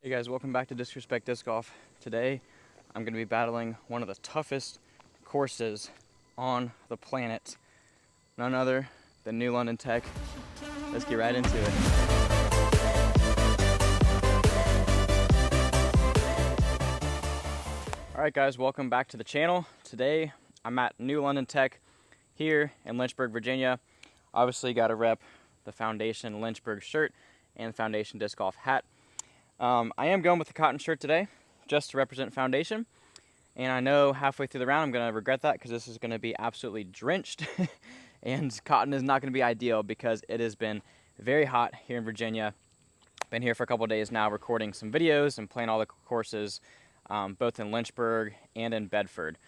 Hey guys, welcome back to Disrespect Disc Golf. Today I'm going to be battling one of the toughest courses on the planet. None other than New London Tech. Let's get right into it. Alright guys, welcome back to the channel. Today I'm at New London Tech here in Lynchburg, Virginia. Obviously got to rep the Foundation Lynchburg shirt and the Foundation Disc Golf hat. I am going with the cotton shirt today, just to represent Foundation. And I know halfway through the round I'm going to regret that because this is going to be absolutely drenched. And cotton is not going to be ideal because it has been very hot here in Virginia. Been here for a couple of days now recording some videos and playing all the courses, both in Lynchburg and in Bedford.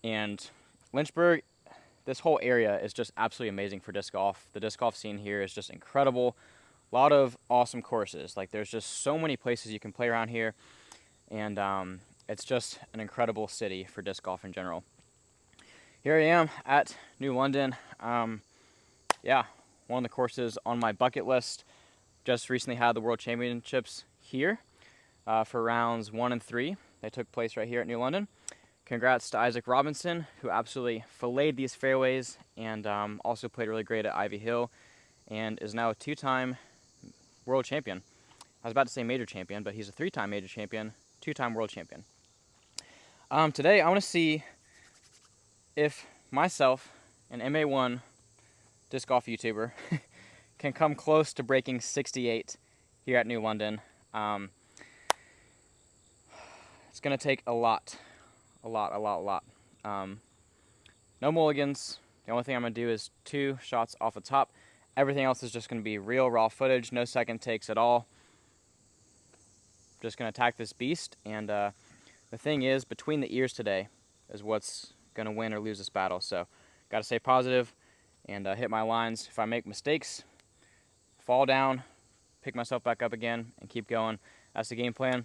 And Lynchburg, this whole area is just absolutely amazing for disc golf. The disc golf scene here is just incredible. A lot of awesome courses. Like, there's just so many places you can play around here, and it's just an incredible city for disc golf in general. Here I am at New London. Yeah, one of the courses on my bucket list. Just recently had the World Championships here for rounds 1 and 3. They took place right here at New London. Congrats to Isaac Robinson, who absolutely filleted these fairways and also played really great at Ivy Hill and is now a 2-time world champion. I was about to say major champion, but he's a 3-time major champion, 2-time world champion. Today, I want to see if myself, an MA1 disc golf YouTuber, can come close to breaking 68 here at New London. It's going to take a lot. No mulligans. The only thing I'm going to do is 2 shots off the top. Everything else is just going to be real raw footage, no second takes at all. Just going to attack this beast, and the thing is, between the ears today is what's going to win or lose this battle. So got to stay positive and hit my lines. If I make mistakes, fall down, pick myself back up again, and keep going. That's the game plan.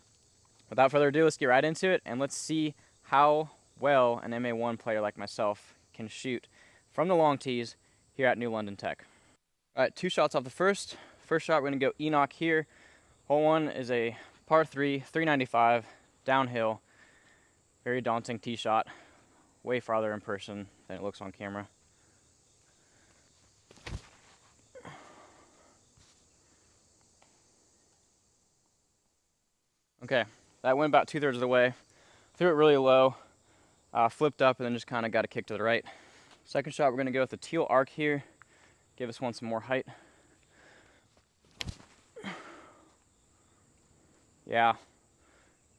Without further ado, let's get right into it, and let's see how well an MA1 player like myself can shoot from the long tees here at New London Tech. All right, 2 shots off the first. First shot, we're going to go Enoch here. Hole 1 is a par 3, 395, downhill. Very daunting tee shot. Way farther in person than it looks on camera. Okay, that went about 2/3 of the way. Threw it really low, flipped up, and then just kind of got a kick to the right. Second shot, we're going to go with the teal arc here. Give us one some more height. Yeah,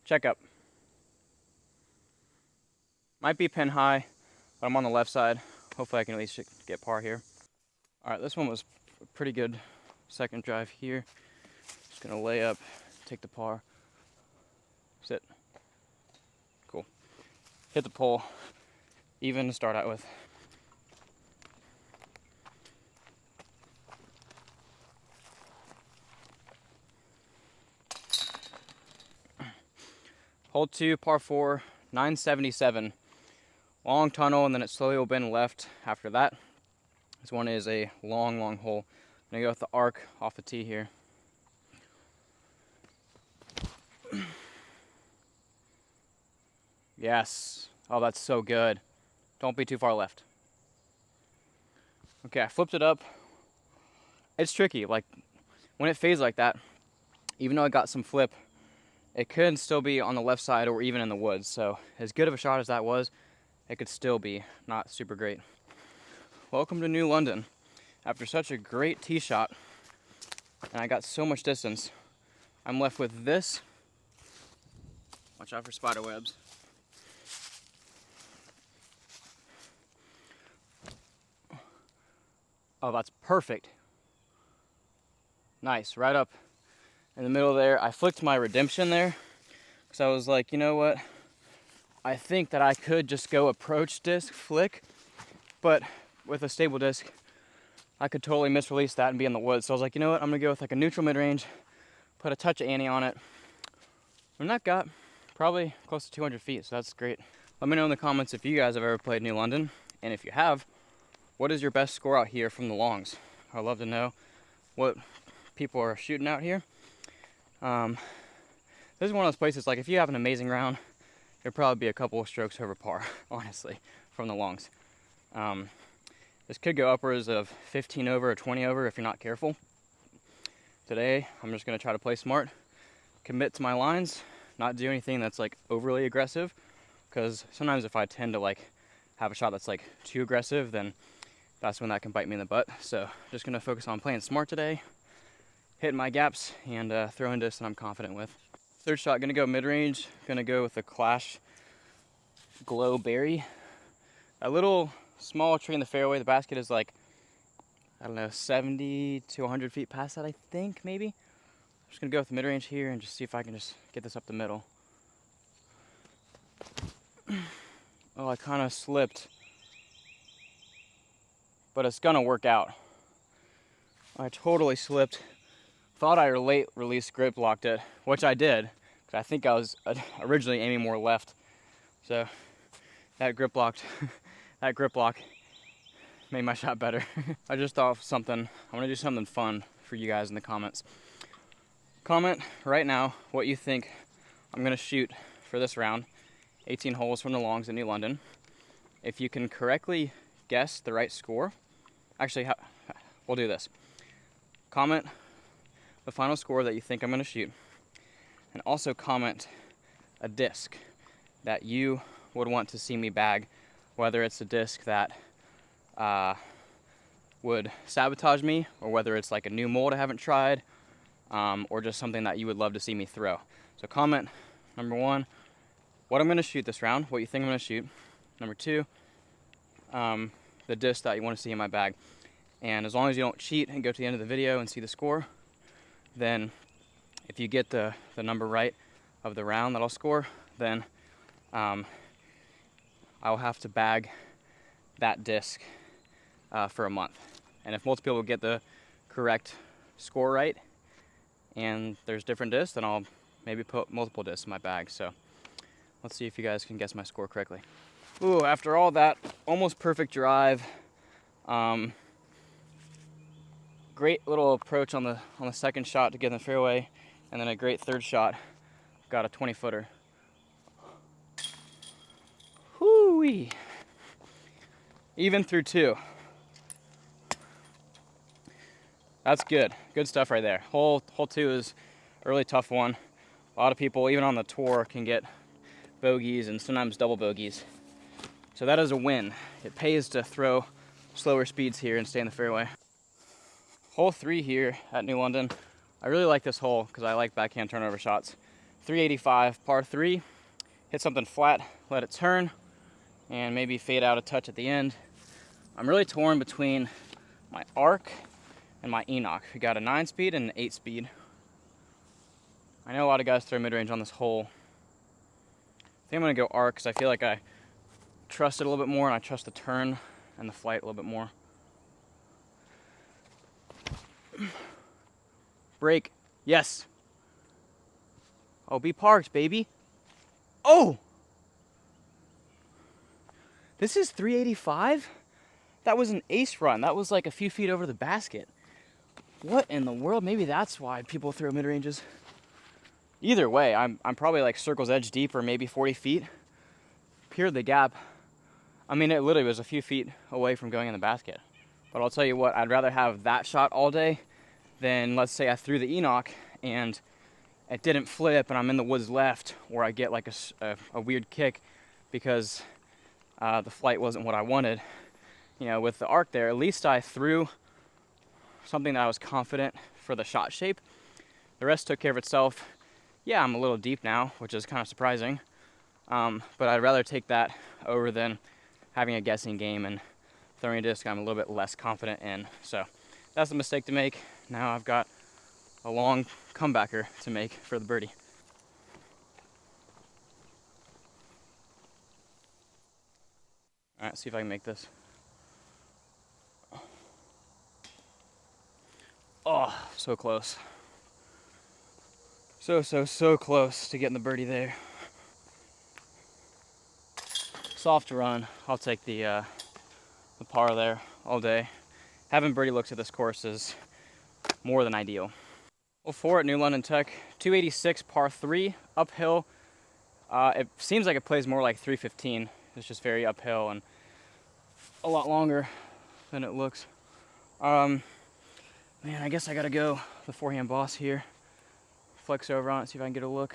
check up. Might be pin high, but I'm on the left side. Hopefully I can at least get par here. All right, this one was a pretty good second drive here. Just gonna lay up, take the par, sit. Cool. Hit the pole, even to start out with. Hole 2, par 4, 977. Long tunnel, and then it slowly will bend left after that. This one is a long hole. I'm gonna go with the arc off the tee here. Yes. Oh, that's so good. Don't be too far left. Okay, I flipped it up. It's tricky. Like, when it fades like that, even though I got some flip, it could still be on the left side or even in the woods. So as good of a shot as that was, it could still be not super great. Welcome to New London. After such a great tee shot, and I got so much distance, I'm left with this. Watch out for spider webs. Oh, that's perfect. Nice, right up in the middle there. I flicked my redemption there because I was like, you know what? I think that I could just go approach disc, flick, but with a stable disc, I could totally misrelease that and be in the woods. So I was like, you know what? I'm gonna go with like a neutral mid-range, put a touch of Annie on it. And that got probably close to 200 feet, so that's great. Let me know in the comments if you guys have ever played New London, and if you have, what is your best score out here from the longs? I'd love to know what people are shooting out here. This is one of those places, like if you have an amazing round, it'll probably be a couple of strokes over par, honestly, from the longs. This could go upwards of 15 over or 20 over if you're not careful. Today, I'm just gonna try to play smart, commit to my lines, not do anything that's like overly aggressive, because sometimes if I tend to like have a shot that's like too aggressive, then that's when that can bite me in the butt. So just gonna focus on playing smart today, hitting my gaps, and throwing discs that I'm confident with. Third shot, gonna go mid-range, gonna go with the Clash Glow Berry. A little small tree in the fairway. The basket is like, I don't know, 70 to 100 feet past that, I think, maybe. I'm just gonna go with the mid-range here and just see if I can just get this up the middle. Oh, I kind of slipped, but it's gonna work out. I totally slipped. Thought I late release grip locked it, which I did, because I think I was originally aiming more left. So that grip lock made my shot better. I just thought of something. I want to do something fun for you guys in the comments. Comment right now what you think I'm gonna shoot for this round. 18 holes from the longs in New London. If you can correctly guess the right score, actually, we'll do this. Comment the final score that you think I'm gonna shoot, and also comment a disc that you would want to see me bag, whether it's a disc that would sabotage me, or whether it's like a new mold I haven't tried, or just something that you would love to see me throw. So comment, number one, what I'm going to shoot this round, what you think I'm going to shoot. Number two, the disc that you want to see in my bag. And as long as you don't cheat and go to the end of the video and see the score, then if you get the number right of the round that I'll score, then I'll have to bag that disc for a month. And if multiple people get the correct score right and there's different discs, then I'll maybe put multiple discs in my bag. So let's see if you guys can guess my score correctly. Ooh, after all that almost perfect drive, great little approach on the second shot to get in the fairway, and then a great third shot. Got a 20-footer. Whoo-wee. Even through two. That's good. Good stuff right there. Hole two is a really tough one. A lot of people, even on the tour, can get bogeys and sometimes double bogeys. So that is a win. It pays to throw slower speeds here and stay in the fairway. Hole 3 here at New London. I really like this hole because I like backhand turnover shots. 385 par 3. Hit something flat, let it turn, and maybe fade out a touch at the end. I'm really torn between my arc and my Enoch. We got a 9-speed and an 8-speed. I know a lot of guys throw mid-range on this hole. I think I'm gonna go arc because I feel like I trust it a little bit more, and I trust the turn and the flight a little bit more. Break. Yes. Oh, be parked, baby. Oh! This is 385? That was an ace run. That was like a few feet over the basket. What in the world? Maybe that's why people throw mid-ranges. Either way, I'm probably like circle's edge deep, or maybe 40 feet. Peered the gap. I mean, it literally was a few feet away from going in the basket. But I'll tell you what, I'd rather have that shot all day than, let's say I threw the Enoch and it didn't flip and I'm in the woods left, or I get like a weird kick because the flight wasn't what I wanted. You know, with the arc there, at least I threw something that I was confident for the shot shape. The rest took care of itself. Yeah, I'm a little deep now, which is kind of surprising. But I'd rather take that over than having a guessing game and throwing a disc I'm a little bit less confident in. So that's a mistake to make. Now I've got a long comebacker to make for the birdie. All right, see if I can make this. Oh, so close. So close to getting the birdie there. Soft run. I'll take the par there all day. Having birdie looks at this course is more than ideal. Hole 4 at New London Tech, 286 par 3, uphill. It seems like it plays more like 315. It's just very uphill and a lot longer than it looks. Man, I guess I gotta go the forehand boss here. Flex over on it, see if I can get a look.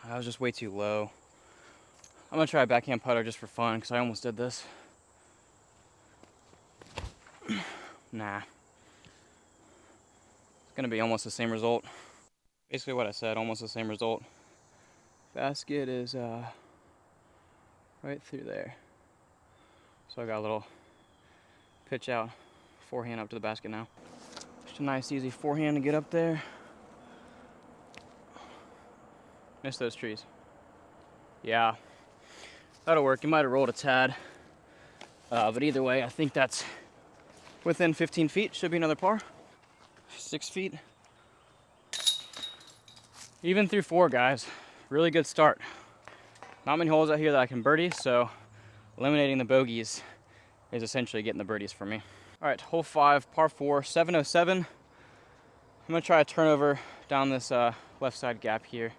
I was just way too low. I'm gonna try a backhand putter just for fun because I almost did this. Nah. It's gonna be almost the same result. Basically what I said, almost the same result. Basket is right through there. So I got a little pitch out, forehand up to the basket now. Just a nice easy forehand to get up there. Missed those trees. Yeah, that'll work. You might have rolled a tad. But either way, I think that's within 15 feet. Should be another par. 6 feet. Even through 4, guys. Really good start. Not many holes out here that I can birdie, so eliminating the bogeys is essentially getting the birdies for me. All right, hole 5, par 4, 707. I'm gonna try a turnover down this left side gap here.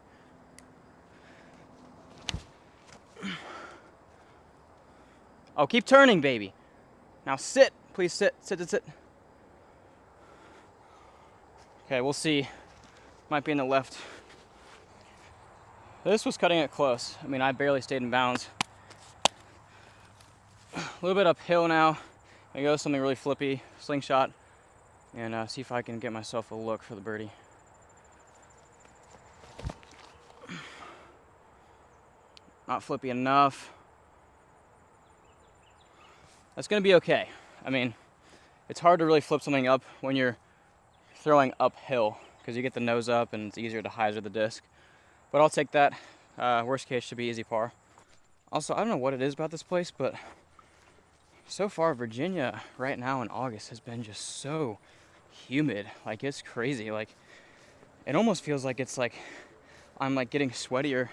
Oh, keep turning, baby. Now sit, please sit, sit, sit, sit. Okay, we'll see. Might be in the left. This was cutting it close. I mean, I barely stayed in bounds. A little bit uphill now. I go something really flippy, slingshot, and see if I can get myself a look for the birdie. Not flippy enough. That's gonna be okay. I mean, it's hard to really flip something up when you're throwing uphill because you get the nose up and it's easier to hyzer the disc. But I'll take that. Worst case should be easy par. Also, I don't know what it is about this place, but so far Virginia right now in August has been just so humid. Like, it's crazy. Like, it almost feels like it's like I'm like getting sweatier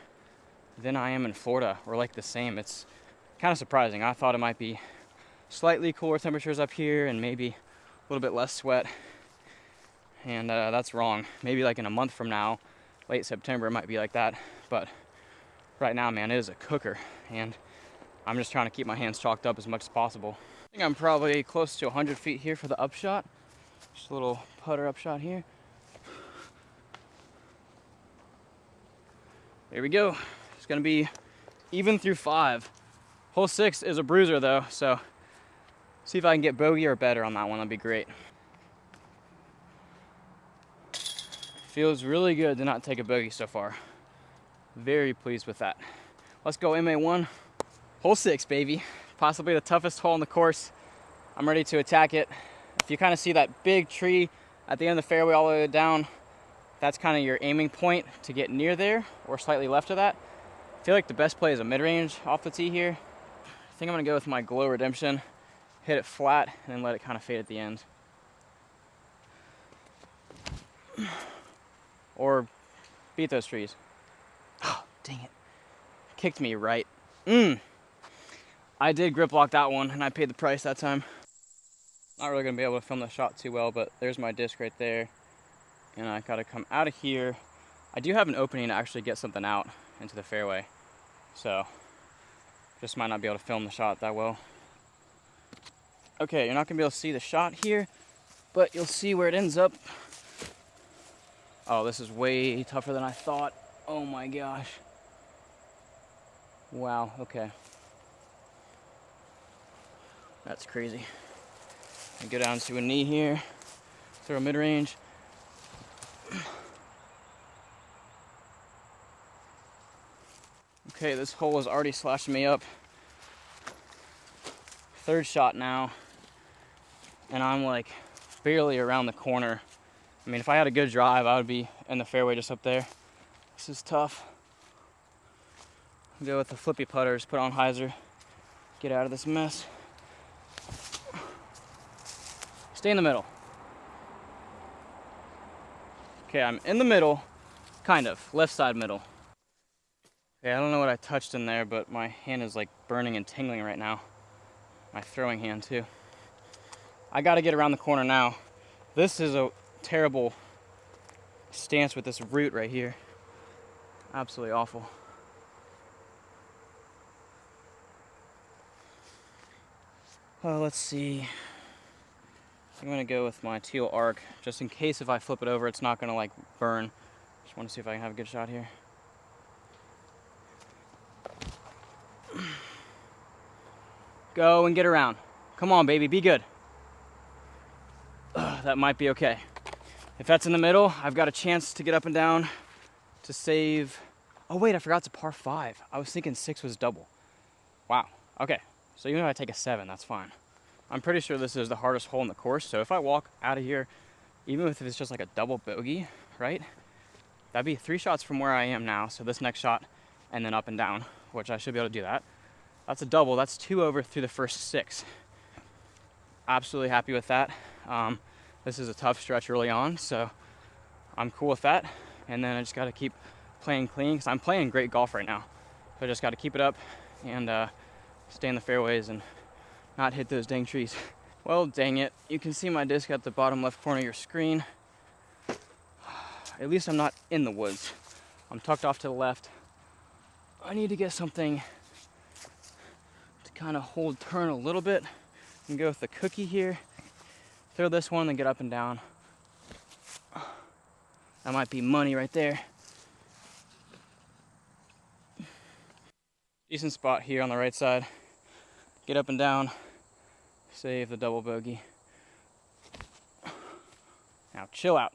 than I am in Florida, or like the same. It's kind of surprising. I thought it might be slightly cooler temperatures up here and maybe a little bit less sweat, and that's wrong. Maybe like in a month from now, late September, it might be like that, but right now, man, it is a cooker, and I'm just trying to keep my hands chalked up as much as possible. I think I'm probably close to 100 feet here for the upshot. Just a little putter upshot here. There we go. It's gonna be even through 5. Hole 6 is a bruiser though, so see if I can get bogey or better on that one. That'd be great. Feels really good to not take a bogey so far. Very pleased with that. Let's go MA1. Hole 6, baby. Possibly the toughest hole in the course. I'm ready to attack it. If you kind of see that big tree at the end of the fairway all the way down, that's kind of your aiming point to get near there or slightly left of that. I feel like the best play is a mid-range off the tee here. I think I'm gonna go with my Glow Redemption. Hit it flat and then let it kind of fade at the end. Or beat those trees. Oh, dang it. Kicked me right. I did grip lock that one and I paid the price that time. Not really gonna be able to film the shot too well, but there's my disc right there. And I gotta come out of here. I do have an opening to actually get something out into the fairway. So, just might not be able to film the shot that well. Okay, you're not gonna be able to see the shot here, but you'll see where it ends up. Oh, this is way tougher than I thought. Oh my gosh. Wow, okay. That's crazy. I go down to a knee here, throw a mid-range. Okay, this hole is already slashing me up. 3rd shot now, and I'm like barely around the corner. I mean, if I had a good drive, I would be in the fairway just up there. This is tough. I'll go with the flippy putters, put on hyzer, get out of this mess. Stay in the middle. Okay, I'm in the middle, kind of, left side middle. Okay, I don't know what I touched in there, but my hand is like burning and tingling right now. My throwing hand too. I got to get around the corner now. This is a terrible stance with this root right here. Absolutely awful. Let's see. I'm gonna go with my teal arc, just in case if I flip it over, it's not gonna like burn. Just want to see if I can have a good shot here. Go and get around. Come on, baby, be good. That might be okay. If that's in the middle, I've got a chance to get up and down to save. Oh wait, I forgot it's a par 5. I was thinking 6 was double. Wow, okay. So even if I take a 7, that's fine. I'm pretty sure this is the hardest hole in the course, so if I walk out of here, even if it's just like a double bogey, right? That'd be 3 shots from where I am now, so this next shot, and then up and down, which I should be able to do that. That's a double, that's 2 over through the first 6. Absolutely happy with that. This is a tough stretch early on, so I'm cool with that. And then I just gotta keep playing clean, because I'm playing great golf right now. So I just gotta keep it up and stay in the fairways and not hit those dang trees. Well, dang it. You can see my disc at the bottom left corner of your screen. At least I'm not in the woods. I'm tucked off to the left. I need to get something to kind of hold turn a little bit and go with the cookie here. Throw this one and get up and down. That might be money right there. Decent spot here on the right side. Get up and down. Save the double bogey. Now chill out.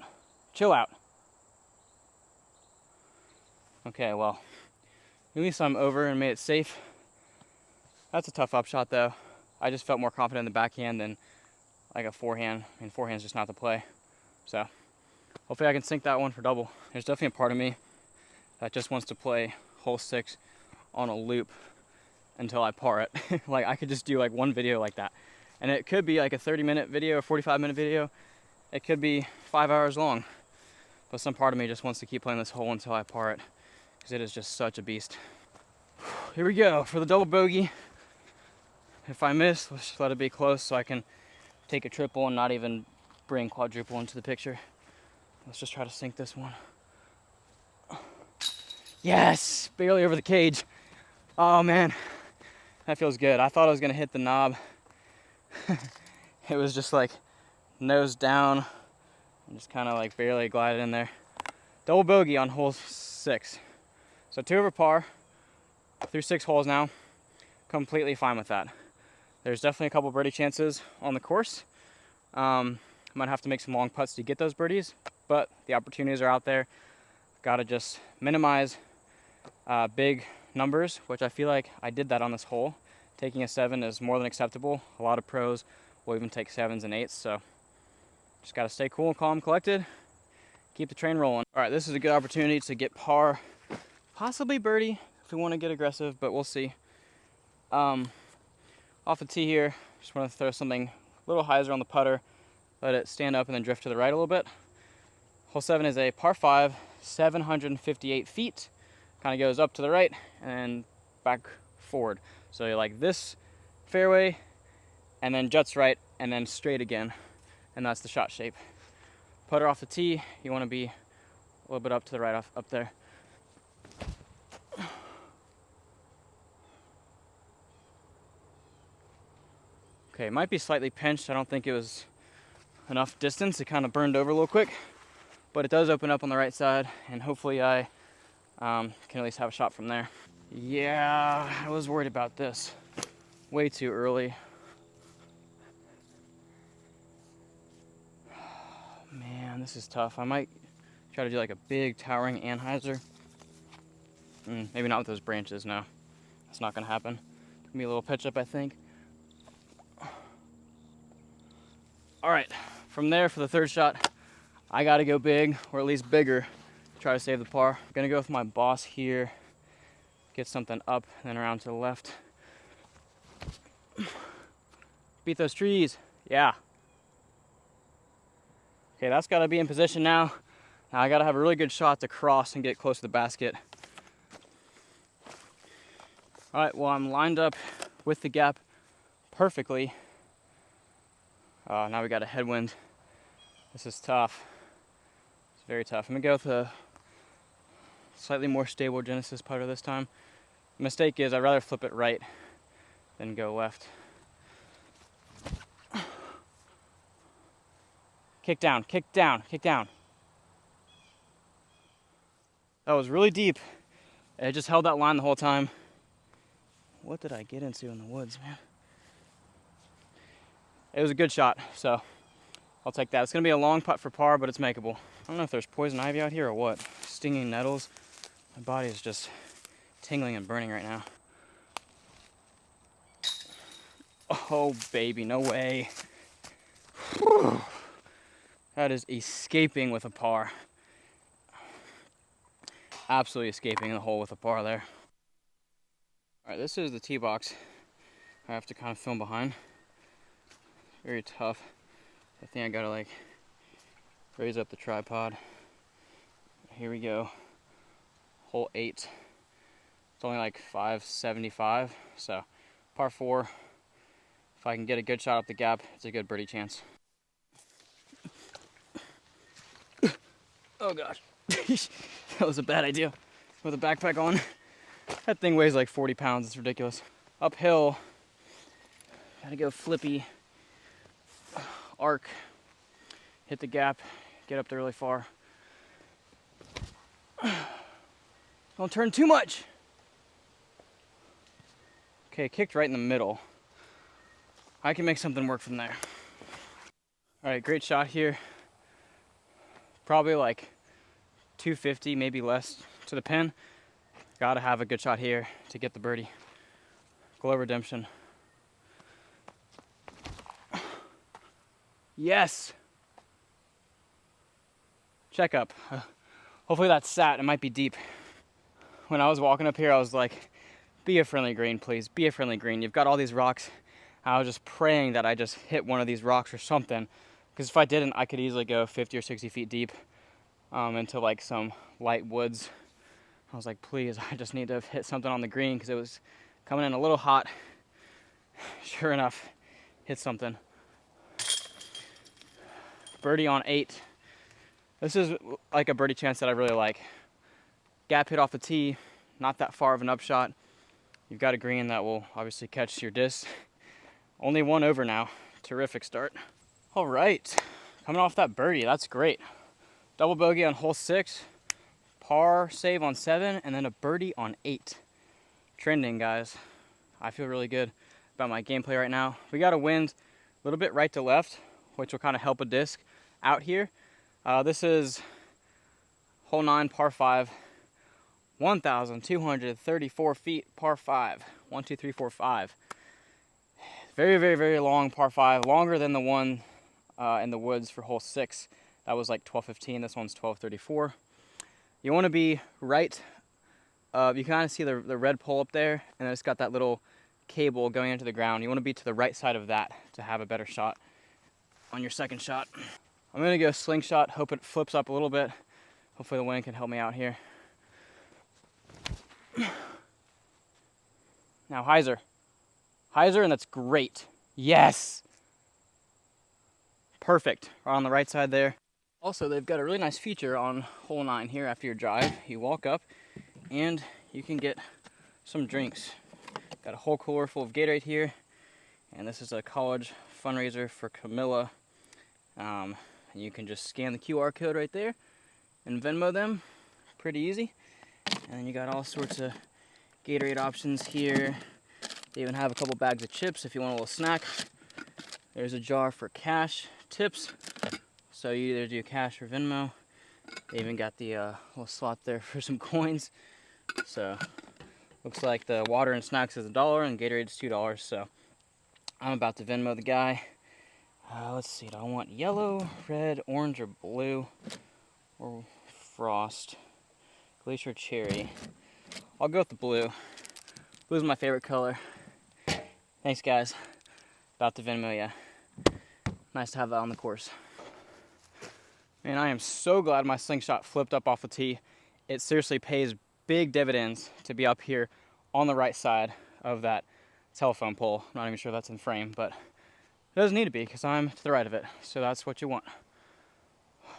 Chill out. Okay, well, at least I'm over and made it safe. That's a tough upshot though. I just felt more confident in the backhand than like a forehand. I mean, forehand's just not the play. So hopefully I can sink that one for double. There's definitely a part of me that just wants to play hole 6 on a loop until I par it. Like I could just do like one video like that. And it could be like a 30-minute video, a 45-minute video. It could be 5 hours long. But some part of me just wants to keep playing this hole until I par it, because it is just such a beast. Here we go for the double bogey. If I miss, let's just let it be close so I can take a triple and not even bring quadruple into the picture. Let's just try to sink this one. Yes, barely over the cage. Oh man, that feels good. I thought I was gonna hit the knob. It was just like nose down and just kind of like barely glided in there. Double bogey on hole 6. So 2 over par through 6 holes now. Completely fine with that. There's definitely a couple birdie chances on the course. Might have to make some long putts to get those birdies, but the opportunities are out there. Gotta just minimize big numbers, which I feel like I did that on this hole. Taking a 7 is more than acceptable. A lot of pros will even take 7s and 8s, so just gotta stay cool, calm, collected, keep the train rolling. All right, this is a good opportunity to get par, possibly birdie if we want to get aggressive, but we'll see. Off the tee here, just want to throw something a little hyzer on the putter, let it stand up and then drift to the right a little bit. Hole 7 is a par 5, 758 feet. Kind of goes up to the right and back forward. So you're like this fairway, and then juts right, and then straight again. And that's the shot shape. Putter off the tee, you want to be a little bit up to the right, up there. Okay, it might be slightly pinched. I don't think it was enough distance. It kind of burned over a little quick, but it does open up on the right side, and hopefully I can at least have a shot from there. Yeah, I was worried about this. Way too early. Man, this is tough. I might try to do like a big towering anhyzer. Maybe not with those branches, no. That's not gonna happen. It's gonna be a little pitch up, I think. All right, from there for the third shot, I gotta go big, or at least bigger, to try to save the par. I'm gonna go with my boss here, get something up and then around to the left. Beat those trees, yeah. Okay, that's gotta be in position now. Now I gotta have a really good shot to cross and get close to the basket. All right, well, I'm lined up with the gap perfectly. Now we got a headwind. This is tough. It's very tough. I'm gonna go with a slightly more stable Genesis putter this time. The mistake is I'd rather flip it right than go left. Kick down, kick down, kick down. That was really deep. I just held that line the whole time. What did I get into in the woods, man? It was a good shot, so I'll take that. It's gonna be a long putt for par, but it's makeable. I don't know if there's poison ivy out here or what. Stinging nettles. My body is just tingling and burning right now. Oh, baby, no way. Whew. That is escaping with a par. Absolutely escaping the hole with a par there. All right, this is the tee box. I have to kind of film behind. Very tough. I think I gotta like raise up the tripod. Here we go. Hole 8. It's only like 575, so par 4. If I can get a good shot up the gap, it's a good birdie chance. Oh gosh, that was a bad idea with a backpack on. That thing weighs like 40 pounds, it's ridiculous. Uphill, gotta go flippy, arc, hit the gap, get up there really far. Don't turn too much. Okay, kicked right in the middle. I can make something work from there. All right, great shot here. Probably like 250, maybe less to the pin. Gotta have a good shot here to get the birdie. Glow redemption. Yes! Check up. Hopefully that's sat. It might be deep. When I was walking up here, I was like, be a friendly green, please. Be a friendly green. You've got all these rocks. I was just praying that I just hit one of these rocks or something. Because if I didn't, I could easily go 50 or 60 feet deep into like some light woods. I was like, please, I just need to hit something on the green because it was coming in a little hot. Sure enough, hit something. Birdie on 8. This is like a birdie chance that I really like. Gap hit off the tee, not that far of an upshot. You've got a green that will obviously catch your disc. Only 1 over now. Terrific start. All right, coming off that birdie, that's great. Double bogey on hole 6, par save on 7, and then a birdie on 8. Trending, guys. I feel really good about my gameplay right now. We got a wind a little bit right to left, which will kind of help a disc out here. This is hole 9, par 5, 1,234 feet, par 5. 1, 2, 3, 4, 5. Very, very, very long par 5, longer than the one in the woods for hole 6. That was like 12:15. This one's 12:34. You want to be right. You can kind of see the red pole up there, and then it's got that little cable going into the ground. You want to be to the right side of that to have a better shot on your second shot. I'm going to go slingshot, hope it flips up a little bit. Hopefully the wind can help me out here. Now hyzer. Hyzer, and that's great. Yes! Perfect. Right on the right side there. Also, they've got a really nice feature on hole 9 here after your drive. You walk up and you can get some drinks. Got a whole cooler full of Gatorade here. And this is a college fundraiser for Camilla. And you can just scan the QR code right there and Venmo them. Pretty easy. And then you got all sorts of Gatorade options here. They even have a couple bags of chips if you want a little snack. There's a jar for cash tips. So you either do cash or Venmo. They even got the little slot there for some coins. So looks like the water and snacks is $1 and Gatorade's $2. So I'm about to Venmo the guy. Let's see, do I want yellow, red, orange, or blue? Or frost? Glacier cherry. I'll go with the blue. Blue's my favorite color. Thanks, guys. About to Venmo ya. Nice to have that on the course. Man, I am so glad my slingshot flipped up off the tee. It seriously pays big dividends to be up here on the right side of that telephone pole. I'm not even sure that's in frame, but It doesn't need to be because I'm to the right of it, so that's what you want.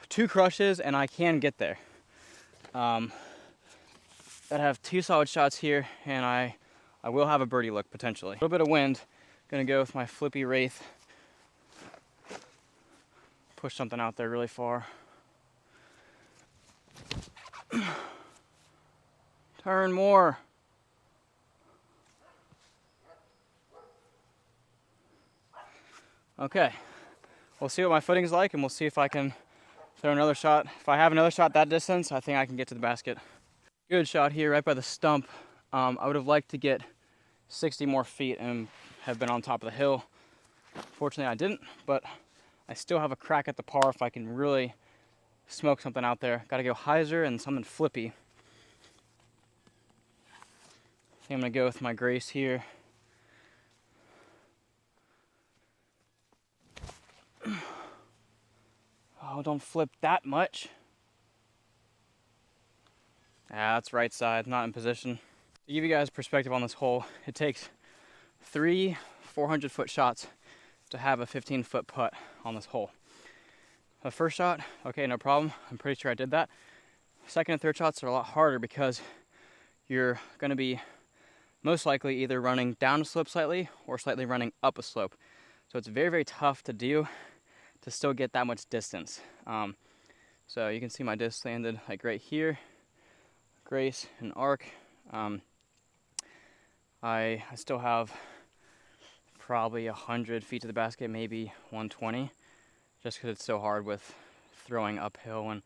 2 crushes and I can get there. I have 2 solid shots here, and I will have a birdie look potentially. A little bit of wind. Gonna go with my flippy Wraith. Push something out there really far. Turn more. Okay, we'll see what my footing's like, and we'll see if I can throw another shot. If I have another shot that distance, I think I can get to the basket. Good shot here right by the stump. I would have liked to get 60 more feet and have been on top of the hill. Fortunately, I didn't, but I still have a crack at the par if I can really smoke something out there. Got to go hyzer and something flippy. I think I'm going to go with my Grace here. Oh, don't flip that much. Ah, that's right side, not in position. To give you guys perspective on this hole, it takes 3 400-foot shots to have a 15-foot putt on this hole. The first shot, okay, no problem. I'm pretty sure I did that. Second and third shots are a lot harder because you're going to be most likely either running down a slope slightly or slightly running up a slope. So it's very, very tough to do to still get that much distance. So you can see my disc landed like right here. Grace and arc. I still have probably 100 feet to the basket, maybe 120, just because it's so hard with throwing uphill and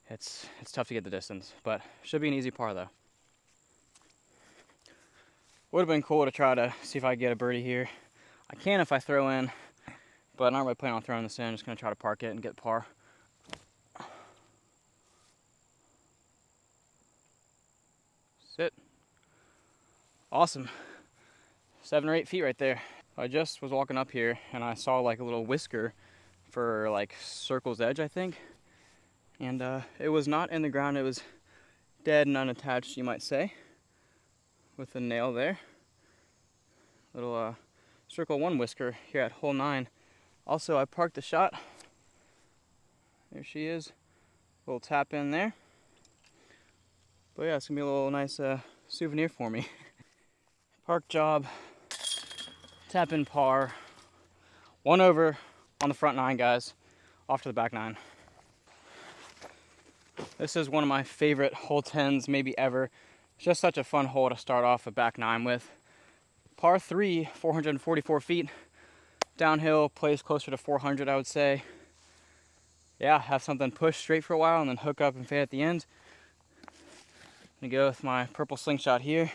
it's tough to get the distance, but should be an easy par though. Would have been cool to try to see if I get a birdie here. I can if I throw in, but I'm not really planning on throwing this in. I'm just going to try to park it and get par. Sit. Awesome. 7 or 8 feet right there. I just was walking up here and I saw like a little whisker for like Circle's Edge, I think. And it was not in the ground. It was dead and unattached, you might say, with the nail there. Little Circle 1 whisker here at hole 9. Also, I parked the shot. There she is. Little tap in there. But yeah, it's gonna be a little nice souvenir for me. Park job, tap in par. 1 over on the front 9, guys. Off to the back 9. This is one of my favorite hole 10s maybe ever. It's just such a fun hole to start off a back 9 with. Par 3, 444 feet. Downhill, plays closer to 400, I would say. Yeah, have something push straight for a while and then hook up and fade at the end. I'm gonna go with my purple slingshot here.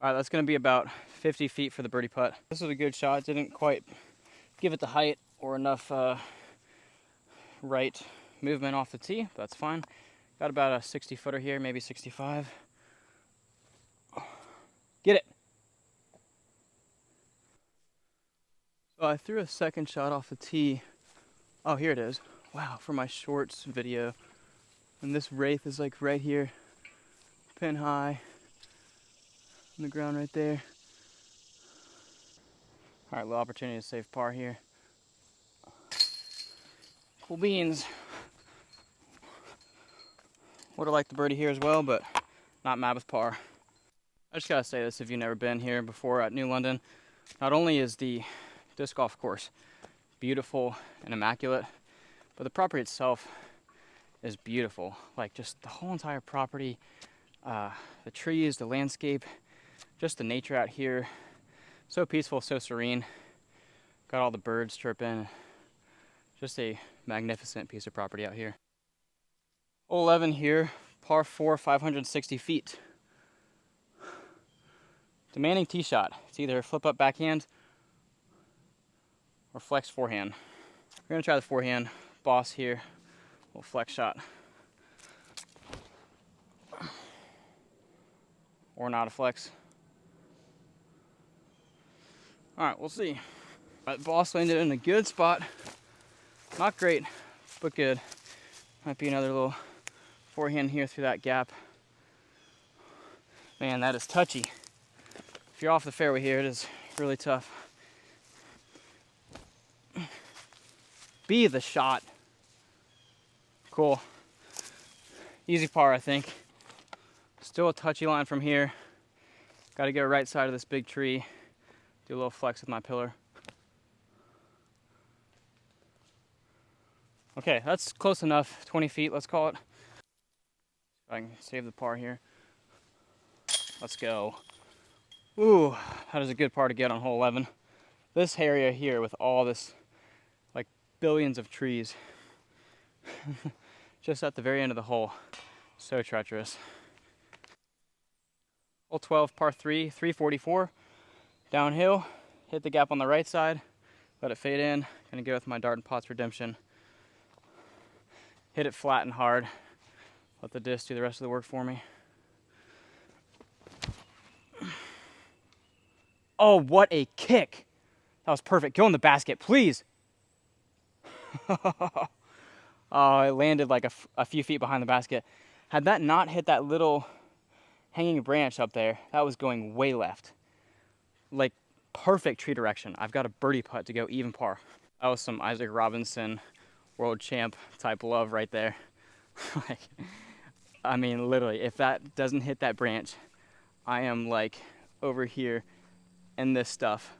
All right, that's gonna be about 50 feet for the birdie putt. This was a good shot. Didn't quite give it the height or enough right movement off the tee, but that's fine. Got about a 60 footer here, maybe 65. Get it. So I threw a second shot off the tee. Oh, here it is. Wow, for my shorts video. And this Wraith is like right here, pin high, on the ground right there. All right, little opportunity to save par here. Cool beans. Would have liked the birdie here as well, but not mad with par. I just gotta say this, if you've never been here before at New London, not only is the disc golf course beautiful and immaculate, but the property itself is beautiful. Like just the whole entire property, the trees, the landscape, just the nature out here. So peaceful, so serene. Got all the birds chirping. Just a magnificent piece of property out here. Hole 11 here, par 4, 560 feet. Demanding tee shot. It's either flip up backhand or flex forehand. We're gonna try the forehand. Boss here, little flex shot. Or not a flex. All right, we'll see. All right, boss landed in a good spot. Not great, but good. Might be another little forehand here through that gap. Man, that is touchy. If you're off the fairway here, it is really tough. Be the shot. Cool. Easy par, I think. Still a touchy line from here. Got to go right side of this big tree. Do a little flex with my pillar. Okay, that's close enough. 20 feet, let's call it. I can save the par here. Let's go. Ooh, that is a good par to get on hole 11. This area here with all this, like billions of trees, just at the very end of the hole. So treacherous. Hole 12, par 3, 344. Downhill, hit the gap on the right side, let it fade in. Gonna go with my Dart and Potts Redemption. Hit it flat and hard. Let the disc do the rest of the work for me. Oh, what a kick. That was perfect. Go in the basket, please. Oh, it landed like a few feet behind the basket. Had that not hit that little hanging branch up there, that was going way left. Like perfect tree direction. I've got a birdie putt to go even par. That was some Isaac Robinson world champ type love right there. Like, I mean, literally, if that doesn't hit that branch, I am like over here in this stuff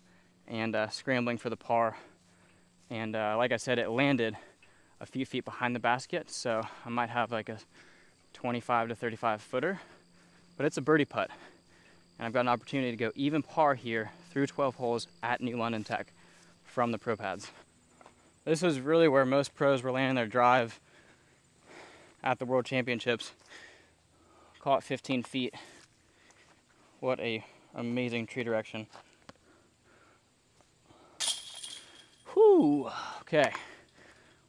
and scrambling for the par. And like I said, it landed a few feet behind the basket, so I might have like a 25 to 35 footer, but it's a birdie putt. And I've got an opportunity to go even par here through 12 holes at New London Tech from the Pro Pads. This is really where most pros were landing their drive at the World Championships. Call it 15 feet. What a amazing tree direction. Whew, okay.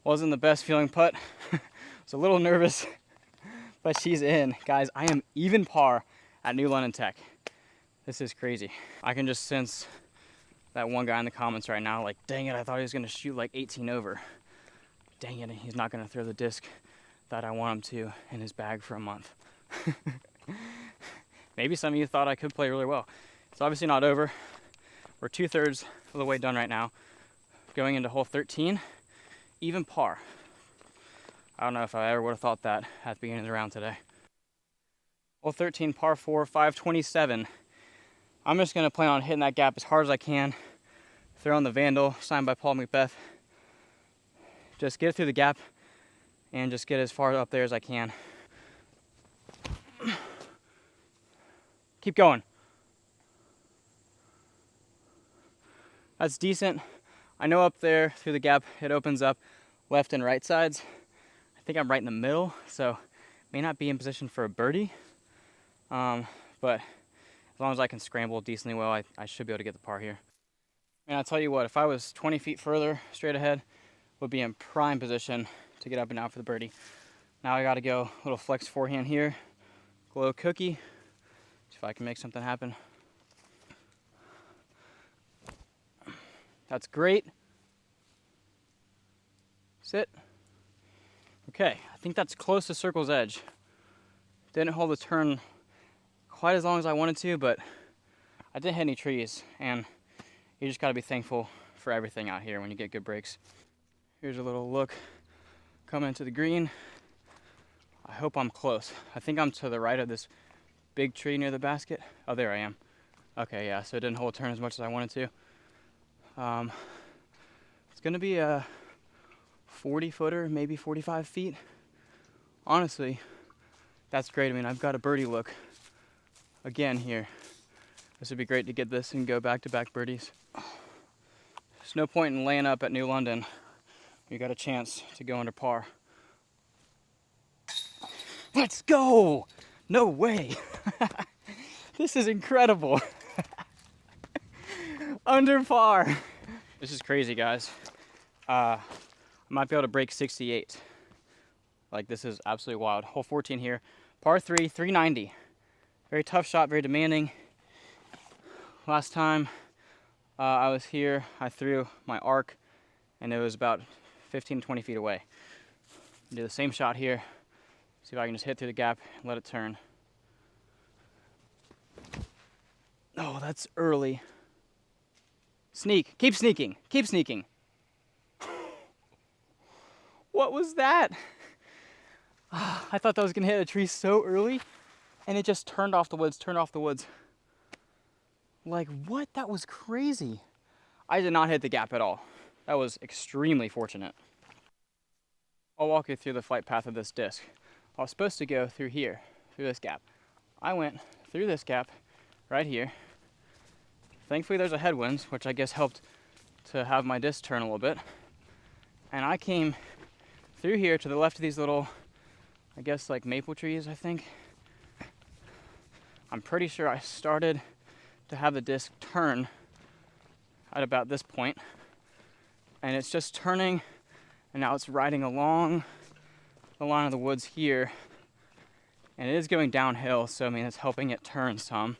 Wasn't the best feeling putt. Was a little nervous, but she's in. Guys, I am even par at New London Tech. This is crazy. I can just sense that one guy in the comments right now, like, dang it, I thought he was gonna shoot like 18 over. Dang it, he's not gonna throw the disc that I want him to in his bag for a month. Maybe some of you thought I could play really well. It's obviously not over. We're 2/3 of the way done right now. Going into hole 13, even par. I don't know if I ever would have thought that at the beginning of the round today. Hole 13, par 4, 527. I'm just gonna plan on hitting that gap as hard as I can. Throw in the Vandal, signed by Paul McBeth. Just get it through the gap and just get as far up there as I can. Keep going. That's decent. I know up there through the gap, it opens up left and right sides. I think I'm right in the middle, so may not be in position for a birdie. But as long as I can scramble decently well, I should be able to get the par here. And I'll tell you what, if I was 20 feet further straight ahead, would be in prime position to get up and out for the birdie. Now I gotta go a little flex forehand here, glow cookie, see if I can make something happen. That's great. Sit. Okay, I think that's close to circle's edge. Didn't hold the turn quite as long as I wanted to, but I didn't hit any trees, and you just gotta be thankful for everything out here when you get good breaks. Here's a little look coming into the green. I hope I'm close. I think I'm to the right of this big tree near the basket. Oh, there I am. Okay, yeah, so it didn't hold turn as much as I wanted to. It's gonna be a 40 footer, maybe 45 feet. Honestly, that's great. I mean, I've got a birdie look again here. This would be great to get this and go back-to-back birdies. There's no point in laying up at New London. You got a chance to go under par. Let's go! No way! This is incredible. Under par. This is crazy, guys. I might be able to break 68. Like, this is absolutely wild. Hole 14 here. Par 3, 390. Very tough shot, very demanding. Last time I was here, I threw my arc, and it was about 15 to 20 feet away. Do the same shot here. See if I can just hit through the gap and let it turn. Oh, that's early. Sneak. Keep sneaking. Keep sneaking. What was that? I thought that was going to hit a tree so early, and it just turned off the woods, Like, what? That was crazy. I did not hit the gap at all. That was extremely fortunate. I'll walk you through the flight path of this disc. I was supposed to go through here, through this gap. I went through this gap right here. Thankfully there's a headwind, which I guess helped to have my disc turn a little bit. And I came through here to the left of these little, I guess like maple trees, I think. I'm pretty sure I started to have the disc turn at about this point. And it's just turning, and now it's riding along the line of the woods here. And it is going downhill, so I mean, it's helping it turn some.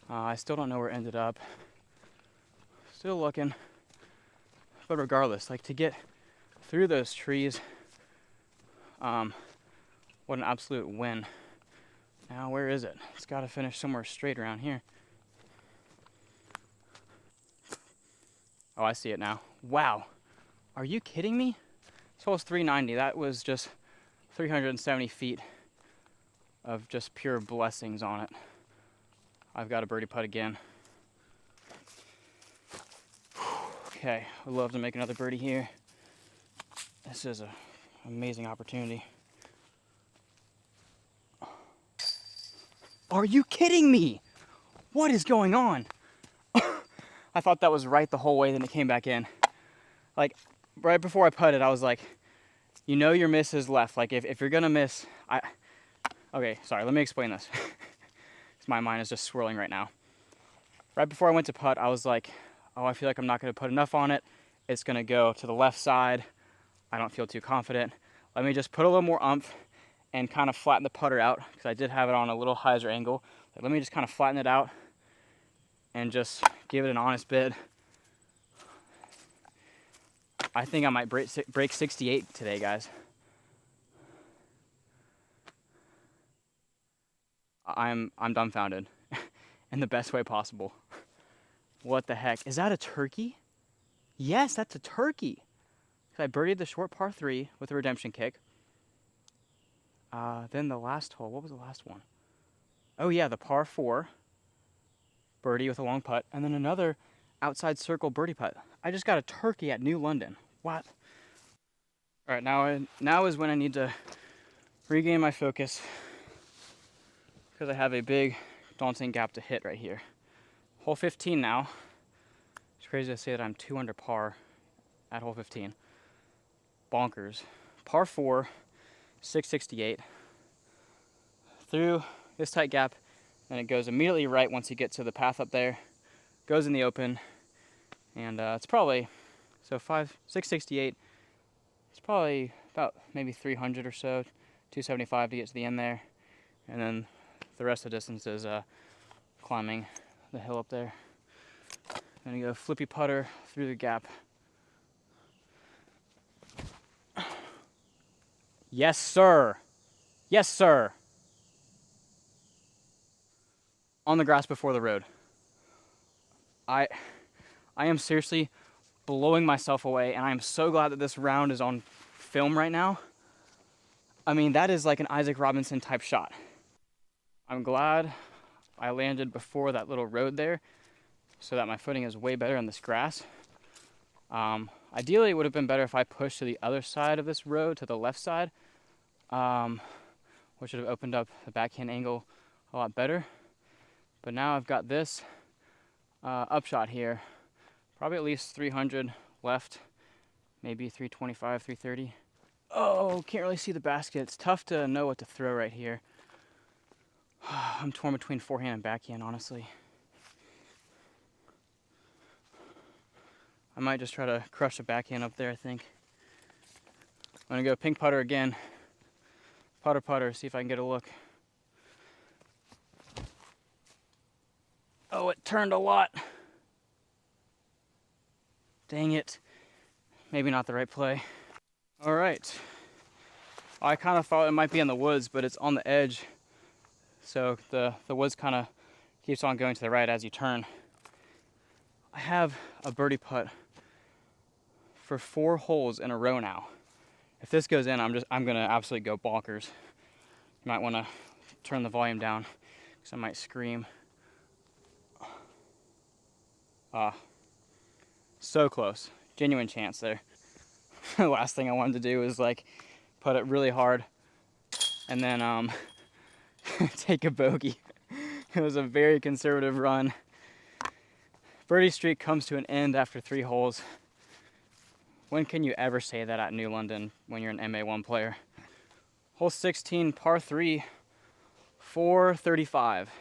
I still don't know where it ended up. Still looking. But regardless, like to get through those trees, what an absolute win. Now, where is it? It's got to finish somewhere straight around here. Oh, I see it now. Wow. Are you kidding me? This hole is 390. That was just 370 feet of just pure blessings on it. I've got a birdie putt again. Okay, I'd love to make another birdie here. This is an amazing opportunity. Are you kidding me? What is going on? I thought that was right the whole way, then it came back in. Like, right before I putted, I was like, you know your miss is left. Like, if you're gonna miss, okay, sorry, let me explain this. My mind is just swirling right now. Right before I went to putt, I was like, oh, I feel like I'm not gonna put enough on it. It's gonna go to the left side. I don't feel too confident. Let me just put a little more oomph and kind of flatten the putter out, because I did have it on a little hyzer angle. Like, let me just kind of flatten it out and just give it an honest bid. I think I might break 68 today, guys. I'm dumbfounded in the best way possible. What the heck? Is that a turkey? Yes, that's a turkey. I birdied the short par 3 with a redemption kick. Then the last hole, what was the last one? Oh yeah, the par 4 birdie with a long putt, and then another outside circle birdie putt. I just got a turkey at New London. What? All right, now is when I need to regain my focus, because I have a big daunting gap to hit right here. Hole 15 now. It's crazy to say that I'm 2 under par at hole 15. Bonkers. Par 4, 668. Through this tight gap, and it goes immediately right once you get to the path up there. Goes in the open, and it's probably, so 668. It's probably about maybe 300 or so, 275 to get to the end there. And then the rest of the distance is climbing the hill up there. Then you go flippy putter through the gap. Yes, sir. Yes, sir. On the grass before the road. I am seriously blowing myself away, and I am so glad that this round is on film right now. I mean, that is like an Isaac Robinson type shot. I'm glad I landed before that little road there, so that my footing is way better on this grass. Ideally, it would have been better if I pushed to the other side of this road, to the left side, which would have opened up the backhand angle a lot better. But now I've got this upshot here, probably at least 300 left, maybe 325, 330. Oh, can't really see the basket. It's tough to know what to throw right here. I'm torn between forehand and backhand, honestly. I might just try to crush a backhand up there, I think. I'm gonna go pink putter again. Putter, see if I can get a look. Oh, it turned a lot. Dang it. Maybe not the right play. All right. I kind of thought it might be in the woods, but it's on the edge. So the woods kind of keeps on going to the right as you turn. I have a birdie putt for 4 holes in a row now. If this goes in, I'm gonna absolutely go bonkers. You might want to turn the volume down because I might scream. So close. Genuine chance there. The last thing I wanted to do was like put it really hard and then take a bogey. It was a very conservative run. Birdie streak comes to an end after 3 holes. When can you ever say that at New London when you're an MA1 player? Hole 16, par 3, 435.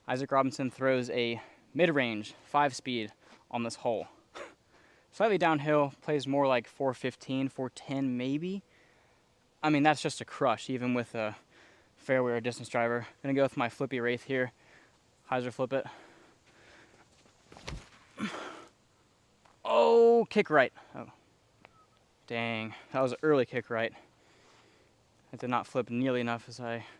Isaac Robinson throws a mid-range 5-speed on this hole. Slightly downhill, plays more like 415, 410 maybe. I mean, that's just a crush, even with a fairway or distance driver. Gonna go with my flippy Wraith here. Hyzer flip it. Oh, kick right. Oh, dang, that was an early kick right. It did not flip nearly enough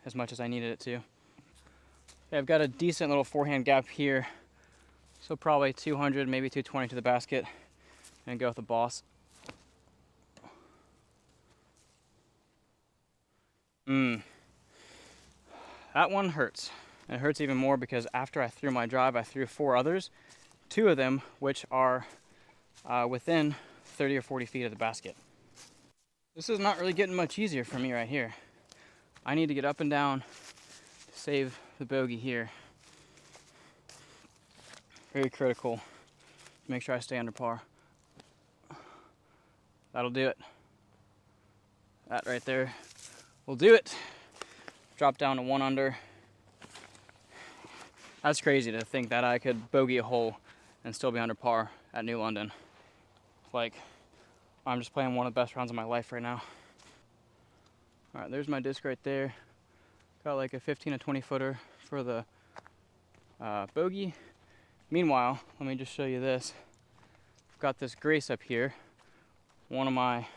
as much as I needed it to. Okay, I've got a decent little forehand gap here. So probably 200, maybe 220 to the basket. And go with the boss. That one hurts. And it hurts even more because after I threw my drive, I threw 4 others. 2 of them, which are within 30 or 40 feet of the basket. This is not really getting much easier for me right here. I need to get up and down to save the bogey here. Very critical. Make sure I stay under par. That'll do it. That right there will do it. Drop down to 1 under. That's crazy to think that I could bogey a hole and still be under par at New London. Like, I'm just playing one of the best rounds of my life right now. All right, there's my disc right there. Got like a 15 to 20 footer for the bogey. Meanwhile, let me just show you this. I've got this Grace up here. One of my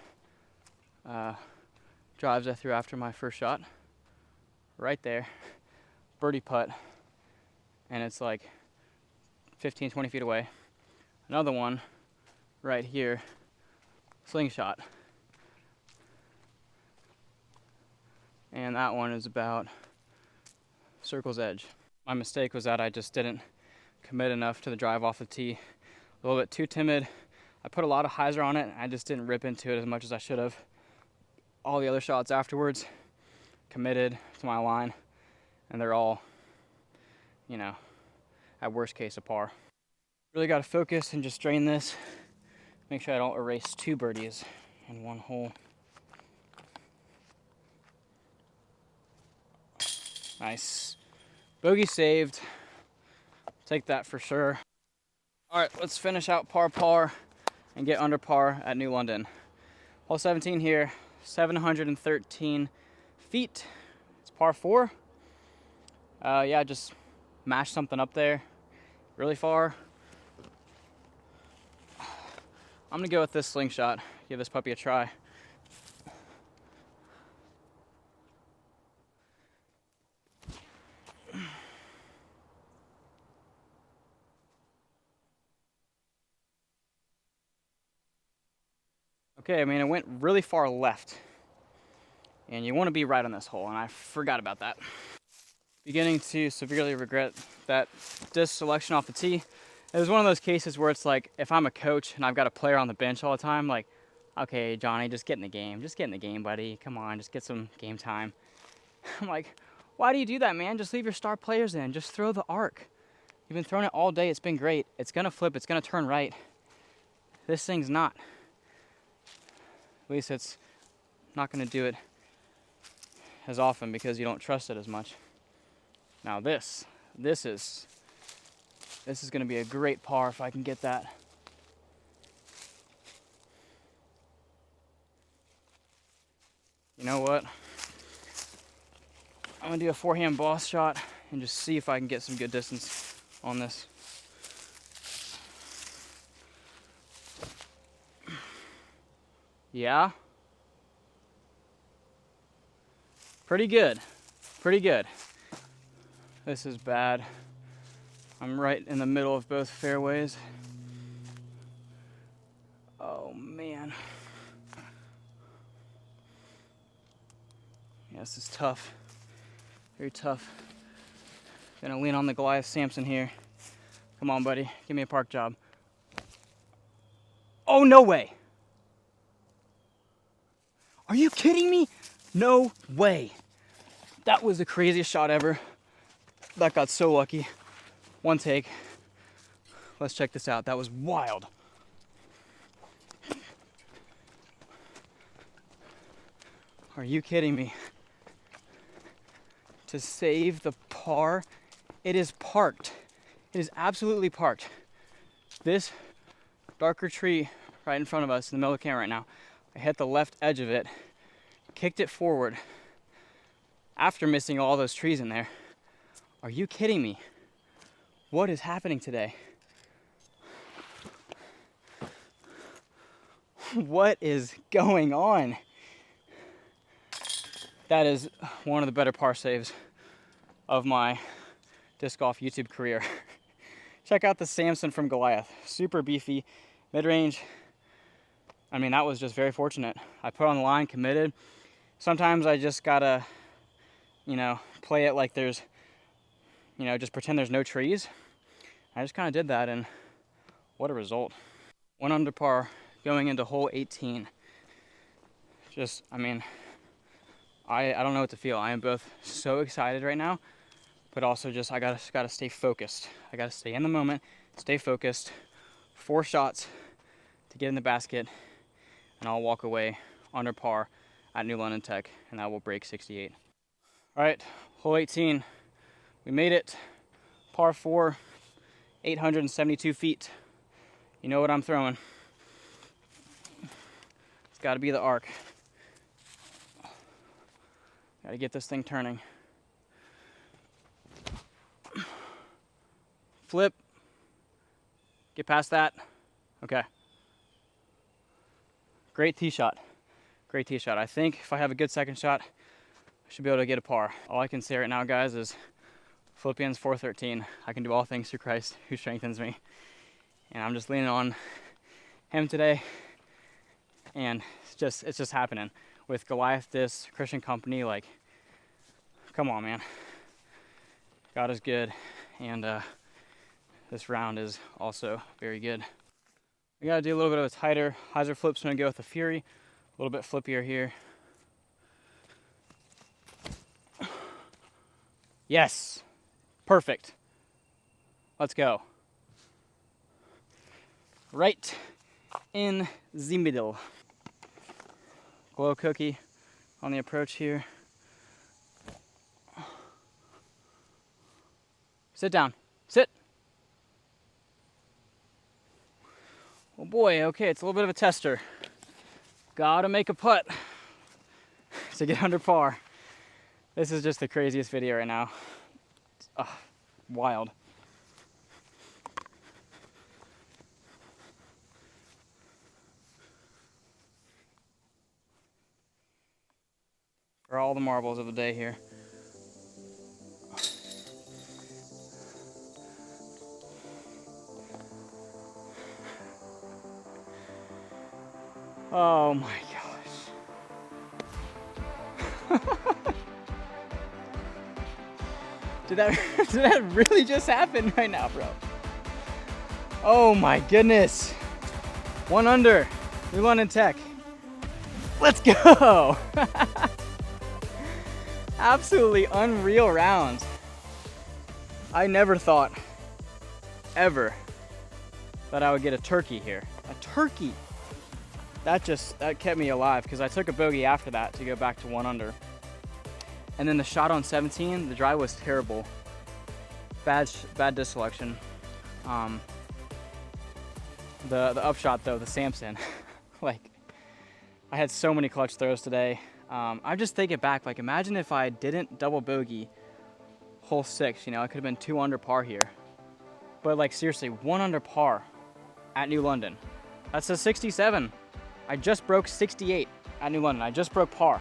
drives I threw after my first shot. Right there. Birdie putt. And it's like 15, 20 feet away. Another one right here. Slingshot. And that one is about circle's edge. My mistake was that I just didn't commit enough to the drive off the tee. A little bit too timid. I put a lot of hyzer on it, and I just didn't rip into it as much as I should have. All the other shots afterwards, committed to my line, and they're all, you know, at worst case a par. Really got to focus and just drain this. Make sure I don't erase 2 birdies in 1 hole. Nice. Bogey saved. Take that for sure. All right, let's finish out par and get under par at New London. Hole 17 here, 713 feet. It's par 4. Yeah, just mash something up there really far. I'm gonna go with this slingshot. Give this puppy a try. Okay, I mean, it went really far left. And you want to be right on this hole, and I forgot about that. Beginning to severely regret that disc selection off the tee. It was one of those cases where it's like, if I'm a coach and I've got a player on the bench all the time, like, okay, Johnny, just get in the game. Just get in the game, buddy. Come on, just get some game time. I'm like, why do you do that, man? Just leave your star players in. Just throw the arc. You've been throwing it all day. It's been great. It's going to flip. It's going to turn right. This thing's not. At least it's not going to do it as often because you don't trust it as much. Now this is going to be a great par if I can get that. You know what? I'm going to do a forehand boss shot and just see if I can get some good distance on this. Yeah. Pretty good, pretty good. This is bad. I'm right in the middle of both fairways. Oh man. Yeah, this is tough. Very tough. Gonna lean on the Goliath Samson here. Come on, buddy. Give me a park job. Oh, no way. Are you kidding me? No way. That was the craziest shot ever. That got so lucky. One take. Let's check this out. That was wild. Are you kidding me? To save the par, it is parked. It is absolutely parked. This darker tree right in front of us in the middle of the camera right now, I hit the left edge of it, kicked it forward after missing all those trees in there. Are you kidding me? What is happening today? What is going on? That is one of the better par saves of my disc golf YouTube career. Check out the Samson from Goliath. Super beefy, mid-range. I mean, that was just very fortunate. I put on the line, committed. Sometimes I just gotta, play it like there's, just pretend there's no trees. I just kind of did that, and what a result. 1 under par going into hole 18. I don't know what to feel. I am both so excited right now, but also just I gotta stay focused. I gotta stay in the moment, stay focused. 4 shots to get in the basket, and I'll walk away under par at New London Tech, and that will break 68. All right, hole 18. We made it. Par 4, 872 feet. You know what I'm throwing. It's got to be the arc. Got to get this thing turning. Flip. Get past that. Okay. Great tee shot. Great tee shot. I think if I have a good second shot, I should be able to get a par. All I can say right now, guys, is Philippians 4:13. I can do all things through Christ who strengthens me. And I'm just leaning on him today. And it's just happening. With Goliath Disc, Christian Company, like, come on, man. God is good, and this round is also very good. We gotta do a little bit of a tighter hyzer flip, so I'm gonna go with the Fury. A little bit flippier here. Yes, perfect. Let's go. Right in the middle. Glow cookie on the approach here. Sit down. Sit. Oh boy, okay, it's a little bit of a tester. Gotta make a putt to get under par. This is just the craziest video right now. Wild. For all the marbles of the day here. Oh my gosh. Did that really just happen right now, bro? Oh my goodness. 1 under, New London Tech. Let's go. Absolutely unreal rounds. I never thought, ever, that I would get a turkey here. A turkey. That kept me alive, because I took a bogey after that to go back to 1 under. And then the shot on 17, the drive was terrible. Bad disc selection. The upshot though, the Samson, like, I had so many clutch throws today. I just take it back, like, imagine if I didn't double bogey hole 6, I could have been 2 under par here. But like, seriously, 1 under par at New London. That's a 67. I just broke 68 at New London. I just broke par.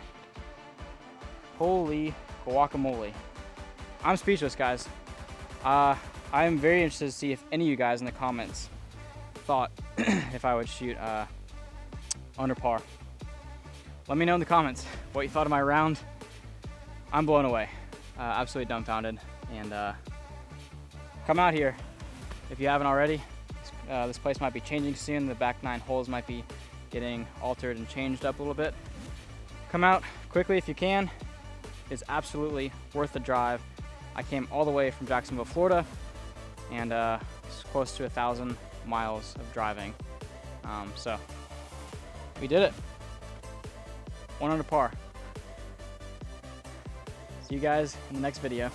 Holy guacamole. I'm speechless, guys. I'm very interested to see if any of you guys in the comments thought if I would shoot under par. Let me know in the comments what you thought of my round. I'm blown away, absolutely dumbfounded. And come out here if you haven't already. This place might be changing soon. The back 9 holes might be getting altered and changed up a little bit. Come out quickly if you can. It's absolutely worth the drive. I came all the way from Jacksonville, Florida, and it's close to 1,000 miles of driving. So we did it. 1 under par. See you guys in the next video.